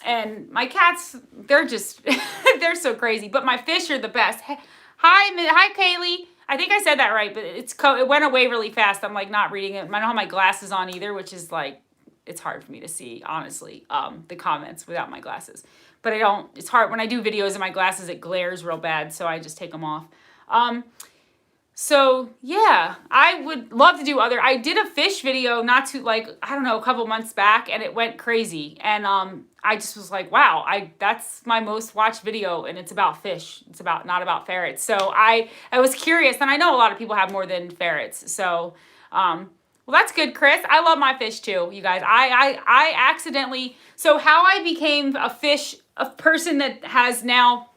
and my cats, they're just, they're so crazy. But my fish are the best. Hi, Kaylee. I think I said that right, but it went away really fast. I'm like not reading it. I don't have my glasses on either, which is like, it's hard for me to see, honestly, the comments without my glasses. But it's hard. When I do videos in my glasses, it glares real bad, so I just take them off. So yeah, I would love to do I did a fish video a couple months back, and it went crazy. And I just was like, wow, that's my most watched video, and it's about fish. It's not about ferrets. So I was curious, and I know a lot of people have more than ferrets. So, well, that's good, Chris. I love my fish too, you guys. I accidentally, so how I became a person that has now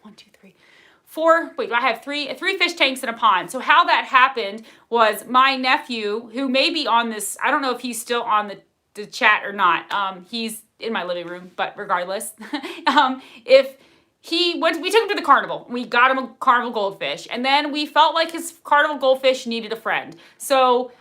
4, I have three fish tanks in a pond. So how that happened was my nephew, who may be on this, I don't know if he's still on the chat or not. He's in my living room, but regardless, we took him to the carnival. We got him a carnival goldfish, and then we felt like his carnival goldfish needed a friend. So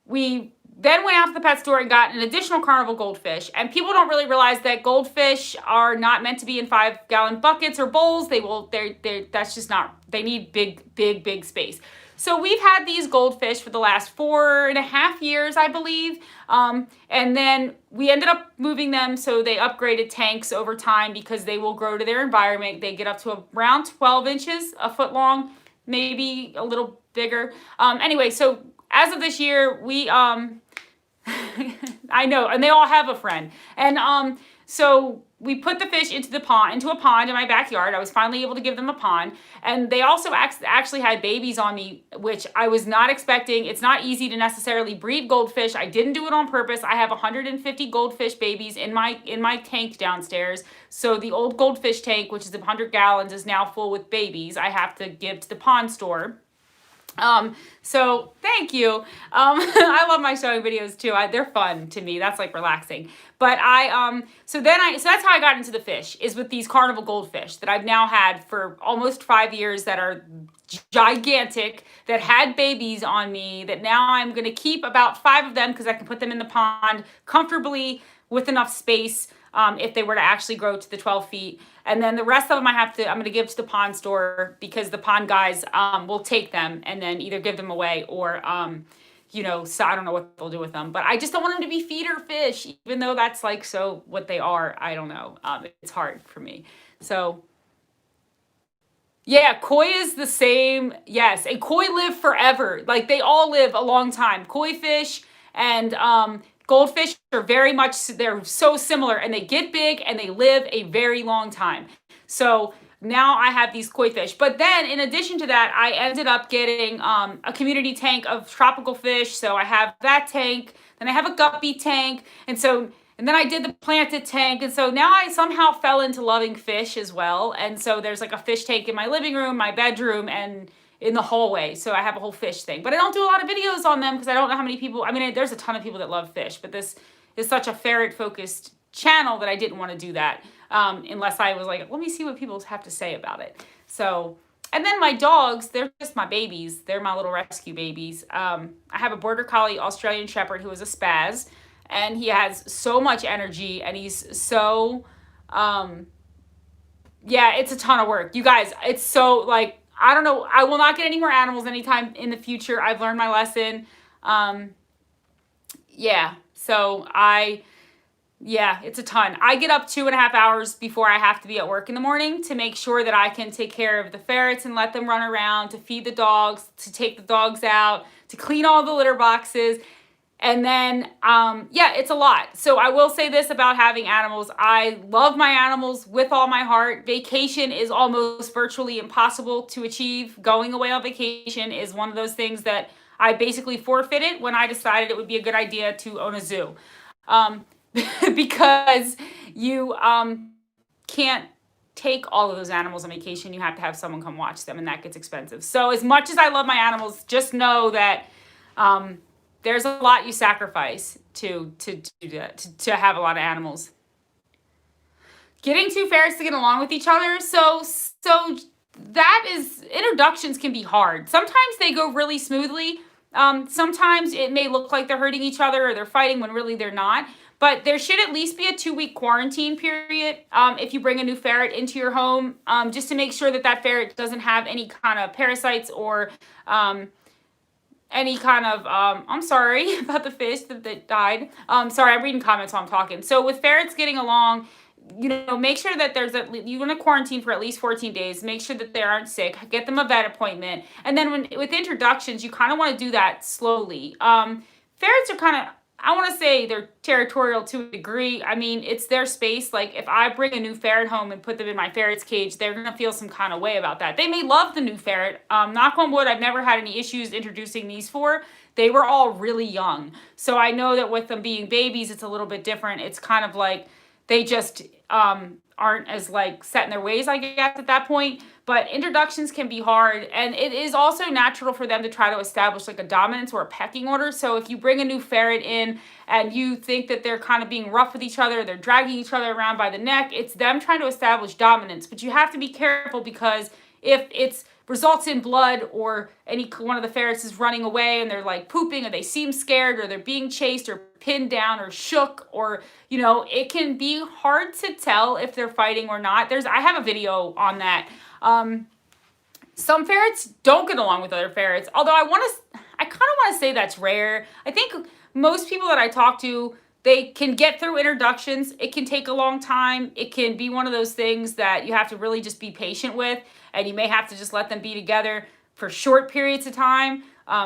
we then went out to the pet store and got an additional carnival goldfish. And people don't really realize that goldfish are not meant to be in 5-gallon buckets or bowls. That's just not, they need big space. So we've had these goldfish for the last 4.5 years, I believe. And then we ended up moving them, so they upgraded tanks over time because they will grow to their environment. They get up to around 12 inches, a foot long, maybe a little bigger. Anyway, so as of this year, we, I know, and they all have a friend. And so we put the fish into a pond in my backyard. I was finally able to give them a pond. And they also actually had babies on me, which I was not expecting. It's not easy to necessarily breed goldfish. I didn't do it on purpose. I have 150 goldfish babies in my tank downstairs. So the old goldfish tank, which is 100 gallons, is now full with babies I have to give to the pond store. So thank you. I love my showing videos too. They're fun to me. That's like relaxing. But so that's how I got into the fish, is with these carnival goldfish that I've now had for almost 5 years, that are gigantic, that had babies on me, that now I'm going to keep about 5 of them because I can put them in the pond comfortably with enough space. If they were to actually grow to the 12 feet. And then the rest of them I'm going to give to the pond store, because the pond guys will take them and then either give them away or, so I don't know what they'll do with them. But I just don't want them to be feeder fish, even though that's like so what they are. I don't know. It's hard for me. So, yeah, koi is the same. Yes, and koi live forever. Like, they all live a long time. Koi fish and goldfish are they're so similar, and they get big and they live a very long time. So now I have these koi fish. But then in addition to that, I ended up getting a community tank of tropical fish. So I have that tank, then I have a guppy tank. And then I did the planted tank. And so now I somehow fell into loving fish as well. And so there's like a fish tank in my living room, my bedroom, and in the hallway. So I have a whole fish thing, but I don't do a lot of videos on them because I don't know how many people, there's a ton of people that love fish, but this is such a ferret focused channel that I didn't want to do that unless I was like, let me see what people have to say about it. So, and then my dogs, they're just my babies. They're my little rescue babies. I have a Border Collie Australian Shepherd who is a spaz, and he has so much energy, and he's so, it's a ton of work. You guys, it's so like, I don't know. I will not get any more animals anytime in the future. I've learned my lesson. It's a ton. I get up 2.5 hours before I have to be at work in the morning to make sure that I can take care of the ferrets and let them run around, to feed the dogs, to take the dogs out, to clean all the litter boxes. And then, it's a lot. So I will say this about having animals. I love my animals with all my heart. Vacation is almost virtually impossible to achieve. Going away on vacation is one of those things that I basically forfeited when I decided it would be a good idea to own a zoo. Because you can't take all of those animals on vacation. You have to have someone come watch them, and that gets expensive. So as much as I love my animals, just know that there's a lot you sacrifice to have a lot of animals. Getting 2 ferrets to get along with each other. So that is, introductions can be hard. Sometimes they go really smoothly. Sometimes it may look like they're hurting each other or they're fighting when really they're not. But there should at least be a 2-week quarantine period if you bring a new ferret into your home, just to make sure that ferret doesn't have any kind of parasites or any kind of, I'm sorry about the fish that died. Sorry, I'm reading comments while I'm talking. So with ferrets getting along, make sure that you're going to quarantine for at least 14 days. Make sure that they aren't sick. Get them a vet appointment. And then with introductions, you kind of want to do that slowly. Ferrets are kind of, I want to say they're territorial to a degree. It's their space. Like, if I bring a new ferret home and put them in my ferret's cage, they're going to feel some kind of way about that. They may love the new ferret. Knock on wood, I've never had any issues introducing these 4. They were all really young. So I know that with them being babies, it's a little bit different. It's kind of like they just aren't as like set in their ways, I guess, at that point. But introductions can be hard, and it is also natural for them to try to establish like a dominance or a pecking order. So if you bring a new ferret in and you think that they're kind of being rough with each other, they're dragging each other around by the neck, it's them trying to establish dominance. But you have to be careful, because if it's results in blood, or any one of the ferrets is running away and they're like pooping, or they seem scared, or they're being chased or pinned down or shook, or, you know, it can be hard to tell if they're fighting or not. I have a video on that. Some ferrets don't get along with other ferrets, although I kind of want to say that's rare. I think most people that I talk to, they can get through introductions. It can take a long time. It can be one of those things that you have to really just be patient with, and you may have to just let them be together for short periods of time,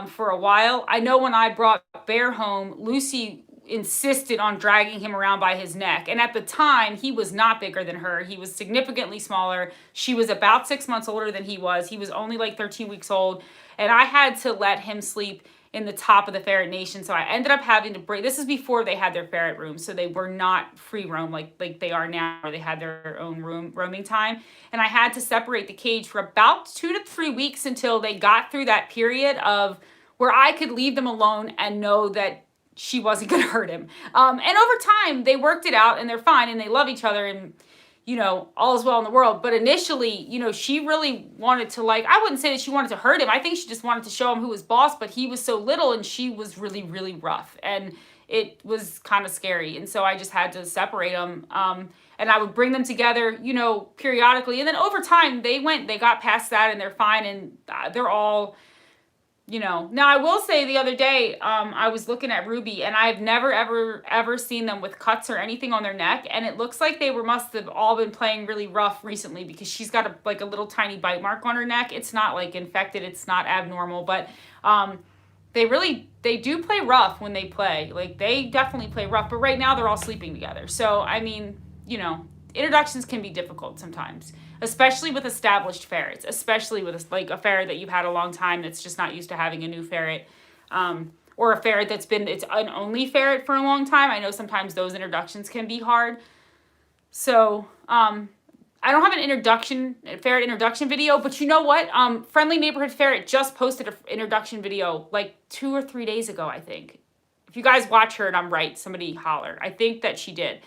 for a while. I know when I brought Bear home, Lucy insisted on dragging him around by his neck. And at the time, he was not bigger than her. He was significantly smaller. She was about 6 months older than he was. He was only like 13 weeks old. And I had to let him sleep in the top of the ferret nation. So I ended up having to break. This is before they had their ferret room. So they were not free roam like they are now, where they had their own roaming time. And I had to separate the cage for about 2 to 3 weeks until they got through that period of where I could leave them alone and know that she wasn't going to hurt him. And over time, they worked it out, and they're fine, and they love each other, and, you know, all is well in the world. But initially, you know, she really wanted to, like, I wouldn't say that she wanted to hurt him. I think she just wanted to show him who was boss, but he was so little, and she was really, really rough. And it was kind of scary. And so I just had to separate them. And I would bring them together, you know, periodically. And then over time, they got past that, and they're fine, and they're all... You know, now I will say the other day, I was looking at Ruby, and I've never, ever seen them with cuts or anything on their neck. And it looks like they must have all been playing really rough recently, because she's got a little tiny bite mark on her neck. It's not like infected. It's not abnormal, but they do play rough when they play. Like, they definitely play rough, but right now they're all sleeping together. So, I mean, you know, introductions can be difficult sometimes, especially with established ferrets, especially with a ferret that you've had a long time that's just not used to having a new ferret, or a ferret that's been its an only ferret for a long time. I know sometimes those introductions can be hard. So I don't have an ferret introduction video, but you know what? Friendly Neighborhood Ferret just posted an introduction video like 2 or 3 days ago, I think. If you guys watch her and I'm right, somebody holler. I think that she did.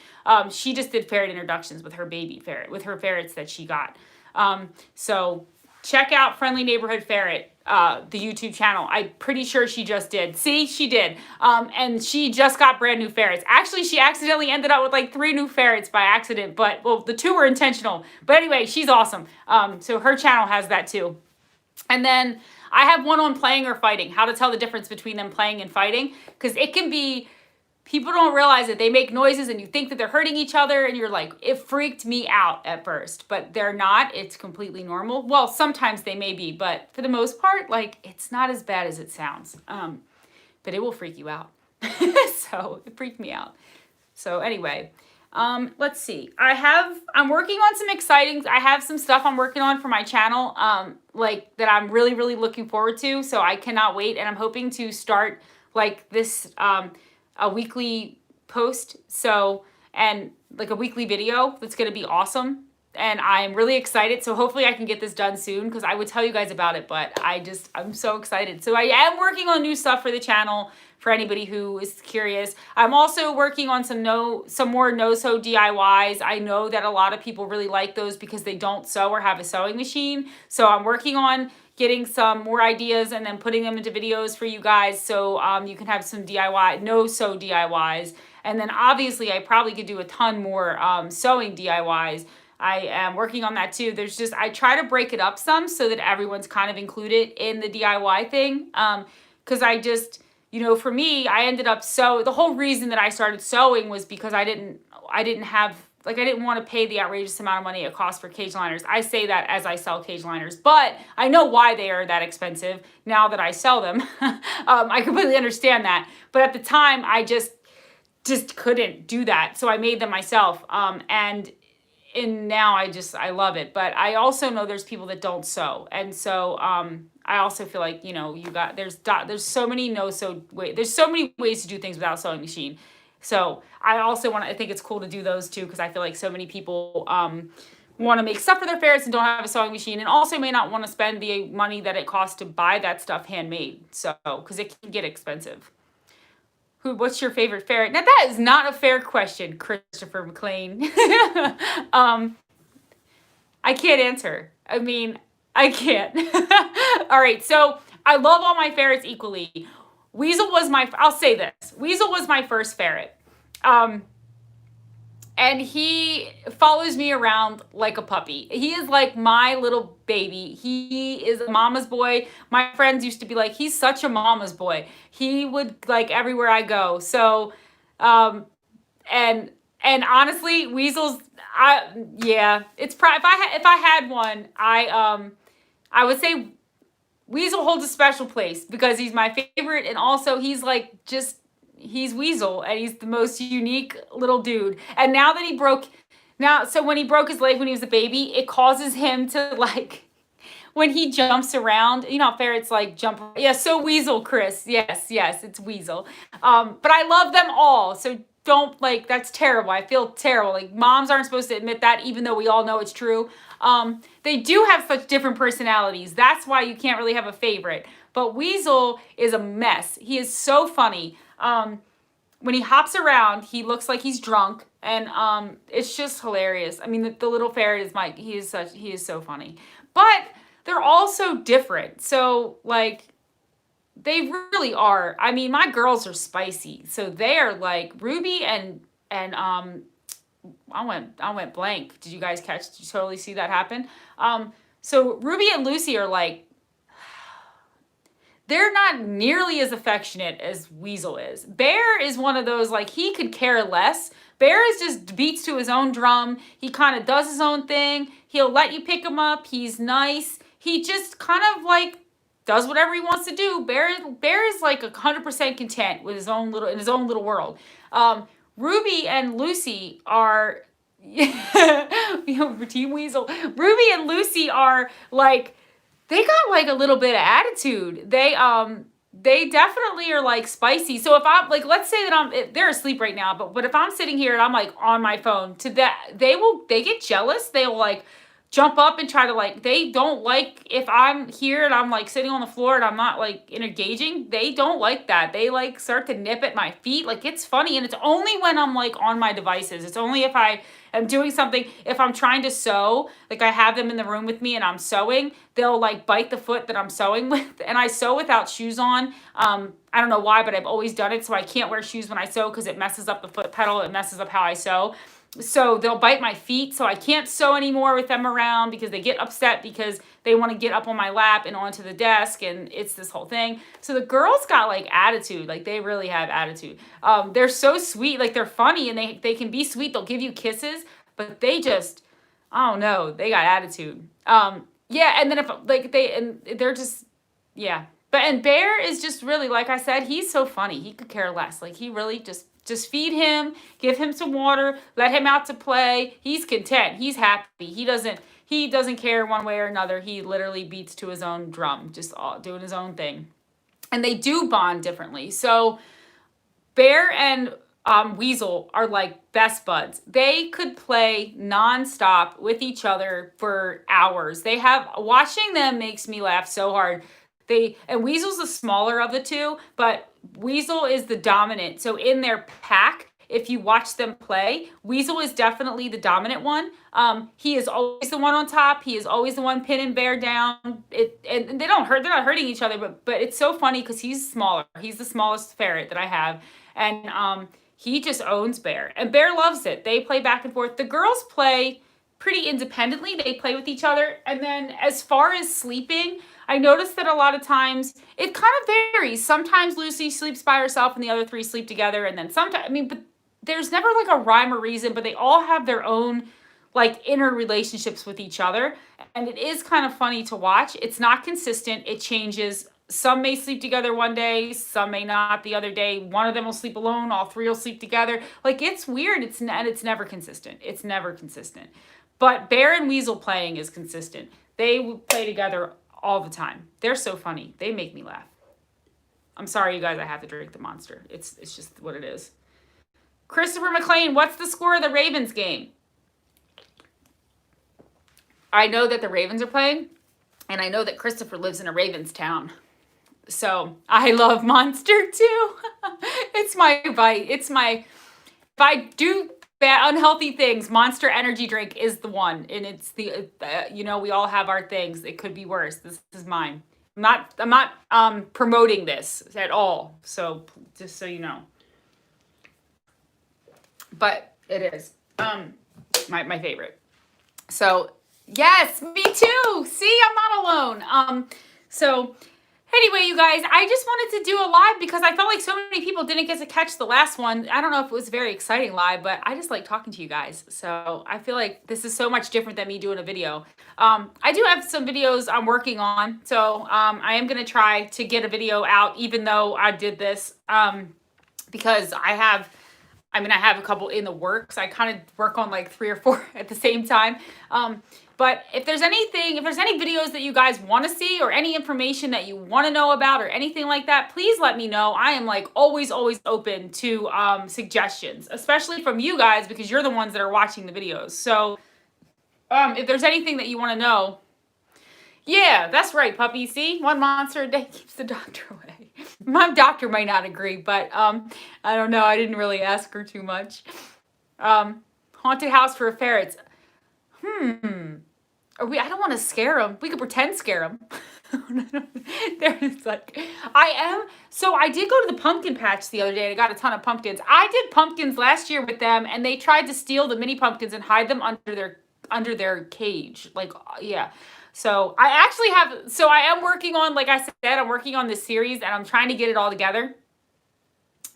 She just did ferret introductions with her baby ferret, with her ferrets that she got. So check out Friendly Neighborhood Ferret, the YouTube channel. I'm pretty sure she just did. See, she did. And she just got brand new ferrets. Actually, she accidentally ended up with like 3 new ferrets by accident, but, well, the 2 were intentional. But anyway, she's awesome. So her channel has that too. And then I have one on playing or fighting, how to tell the difference between them playing and fighting. Because it can be, people don't realize that they make noises and you think that they're hurting each other, and you're like, it freaked me out at first. But they're not. It's completely normal. Well, sometimes they may be, but for the most part, like, it's not as bad as it sounds. But it will freak you out. So it freaked me out. So anyway, let's see. I'm working on some I have some stuff I'm working on for my channel, like, that I'm really, really looking forward to. So I cannot wait. And I'm hoping to start like this, a weekly post. So, and like a weekly video that's going to be awesome. And I'm really excited. So hopefully I can get this done soon, because I would tell you guys about it, but I'm so excited. So I am working on new stuff for the channel for anybody who is curious. I'm also working on some more no-sew DIYs. I know that a lot of people really like those because they don't sew or have a sewing machine. So I'm working on getting some more ideas and then putting them into videos for you guys, so you can have some no-sew DIYs. And then obviously I probably could do a ton more sewing DIYs. I am working on that too. I try to break it up some so that everyone's kind of included in the DIY thing. Because you know, for me, I ended up the whole reason that I started sewing was because I didn't want to pay the outrageous amount of money it costs for cage liners. I say that as I sell cage liners, but I know why they are that expensive now that I sell them. I completely understand that. But at the time, I just couldn't do that. So I made them myself. And now I love it. But I also know there's people that don't sew. And so I also feel like, you know, there's so many no-sew ways. There's so many ways to do things without a sewing machine. So I think it's cool to do those too, because I feel like so many people want to make stuff for their ferrets and don't have a sewing machine, and also may not want to spend the money that it costs to buy that stuff handmade. So, because it can get expensive. What's your favorite ferret? Now, that is not a fair question, Christopher McLean. I can't answer. I mean, I can't. All right, so I love all my ferrets equally. Weasel was I'll say this. Weasel was my first ferret. And he follows me around like a puppy. He is like my little baby. He is a mama's boy. My friends used to be like, he's such a mama's boy. He would like everywhere I go. So, and honestly, weasels, it's probably if I had one, I would say Weasel holds a special place because he's my favorite, and also he's like he's Weasel, and he's the most unique little dude. And now that so when he broke his leg when he was a baby, it causes him to like, when he jumps around, you know how ferrets like jump. Yeah, so Weasel, Chris. Yes, it's Weasel. But I love them all, so don't like, that's terrible. I feel terrible. Like moms aren't supposed to admit that, even though we all know it's true. They do have such different personalities. That's why you can't really have a favorite. But Weasel is a mess. He is so funny. When he hops around, he looks like he's drunk, and it's just hilarious. I mean, the little ferret is he is so funny. But they're all so different. So like, they really are. I mean, my girls are spicy. So they are like Ruby and I went blank. Did you guys Did you totally see that happen? So Ruby and Lucy are like, they're not nearly as affectionate as Weasel is. Bear is one of those, like, he could care less. Bear is just beats to his own drum. He kind of does his own thing. He'll let you pick him up. He's nice. He just kind of like does whatever he wants to do. Bear is like 100% content with his own little world. Ruby and Lucy are Team Weasel. Ruby and Lucy are like, they got like a little bit of attitude. They definitely are like spicy. So if I'm like, let's say that they're asleep right now, but if I'm sitting here and I'm like on my phone, they get jealous. They'll like jump up and try to like, they don't like if I'm here and I'm like sitting on the floor and I'm not like engaging. They don't like that. They like start to nip at my feet. Like, it's funny. And it's only when I'm like on my devices. It's only if I am doing something, if I'm trying to sew, like I have them in the room with me and I'm sewing, they'll like bite the foot that I'm sewing with. And I sew without shoes on. I don't know why, but I've always done it. So I can't wear shoes when I sew because it messes up the foot pedal. It messes up how I sew. So they'll bite my feet, so I can't sew anymore with them around because they get upset because they want to get up on my lap and onto the desk, and it's this whole thing. So the girls got like attitude, like they really have attitude. They're so sweet, like they're funny, and they can be sweet. They'll give you kisses, but they just, I don't know, they got attitude. Yeah, and then they're just, yeah. And Bear is just really, like I said, he's so funny. He could care less. Like he really just feed him, give him some water, let him out to play. He's content. He's happy. He doesn't care one way or another. He literally beats to his own drum, just doing his own thing. And they do bond differently. So Bear and Weasel are like best buds. They could play nonstop with each other for hours. Watching them makes me laugh so hard. And Weasel's the smaller of the two, but Weasel is the dominant. So in their pack, if you watch them play, Weasel is definitely the dominant one. He is always the one on top. He is always the one pinning Bear down. And they're not hurting each other, but it's so funny because he's smaller. He's the smallest ferret that I have. And he just owns Bear. And Bear loves it. They play back and forth. The girls play pretty independently. They play with each other. And then as far as sleeping, I noticed that a lot of times it kind of varies. Sometimes Lucy sleeps by herself and the other three sleep together. And then sometimes, but there's never like a rhyme or reason, but they all have their own like inner relationships with each other. And it is kind of funny to watch. It's not consistent. It changes. Some may sleep together one day, some may not the other day. One of them will sleep alone. All three will sleep together. Like, it's weird. It's never consistent. It's never consistent. But Bear and Weasel playing is consistent. They play together all the time. They're so funny. They make me laugh. I'm sorry, you guys, I have to drink the monster. It's just what it is. Christopher McLean, what's the score of the Ravens game? I know that the Ravens are playing, and I know that Christopher lives in a Ravens town. So I love Monster too. It's my bite. If I do bad, unhealthy things, Monster Energy drink is the one, and it's the you know, we all have our things. It could be worse. This is mine. I'm not promoting this at all. So just so you know, but it is my favorite. So yes, me too. See, I'm not alone. So. Anyway, you guys, I just wanted to do a live because I felt like so many people didn't get to catch the last one. I don't know if it was a very exciting live, but I just like talking to you guys. So I feel like this is so much different than me doing a video. I do have some videos I'm working on. So I am going to try to get a video out even though I did this because I have a couple in the works. I kind of work on like 3 or 4 at the same time. But if there's any videos that you guys want to see or any information that you want to know about or anything like that, please let me know. I am like always open to suggestions, especially from you guys because you're the ones that are watching the videos. So if there's anything that you want to know, yeah, that's right, puppy. See, one monster a day keeps the doctor away. My doctor might not agree, but I don't know. I didn't really ask her too much. Haunted house for ferrets. I don't want to scare them. We could pretend scare them. There's like, I did go to the pumpkin patch the other day and I got a ton of pumpkins. I did pumpkins last year with them and they tried to steal the mini pumpkins and hide them under their cage. Like, yeah. So I am working on, like I said, I'm working on this series and I'm trying to get it all together.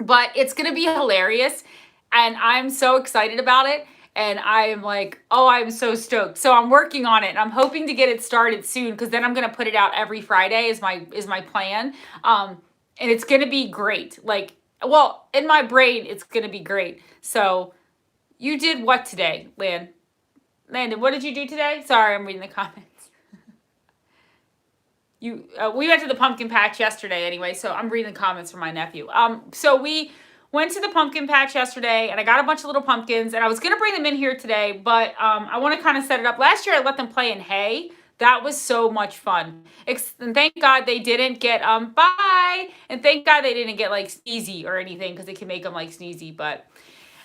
But it's going to be hilarious and I'm so excited about it. And I am like, oh, I'm so stoked. So I'm working on it. And I'm hoping to get it started soon because then I'm going to put it out every Friday is my plan. And it's going to be great. Like, well, in my brain, it's going to be great. So you did what today, Landon, what did you do today? Sorry, I'm reading the comments. We went to the pumpkin patch yesterday anyway. So I'm reading the comments from my nephew. So we went to the pumpkin patch yesterday and I got a bunch of little pumpkins and I was going to bring them in here today, but I want to kind of set it up. Last year I let them play in hay. That was so much fun. And thank God they didn't get, bye. And thank God they didn't get like sneezy or anything because they can make them like sneezy. But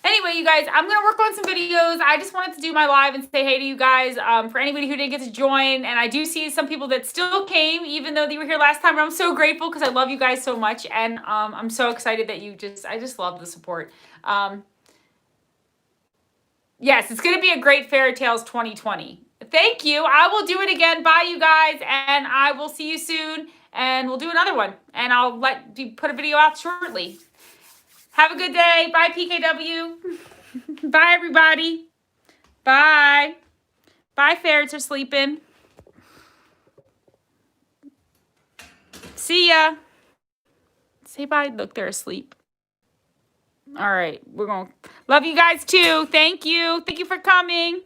anyway, you guys, I'm going to work on some videos. I just wanted to do my live and say hey to you guys for anybody who didn't get to join. And I do see some people that still came, even though they were here last time. But I'm so grateful because I love you guys so much. And I'm so excited that I just love the support. Yes, it's going to be a great Fairy Tales 2020. Thank you. I will do it again. Bye, you guys. And I will see you soon. And we'll do another one. And I'll let you put a video out shortly. Have a good day. Bye, PKW. Bye, everybody. Bye. Bye, ferrets are sleeping. See ya. Say bye. Look, they're asleep. All right. We're going to love you guys too. Thank you. Thank you for coming.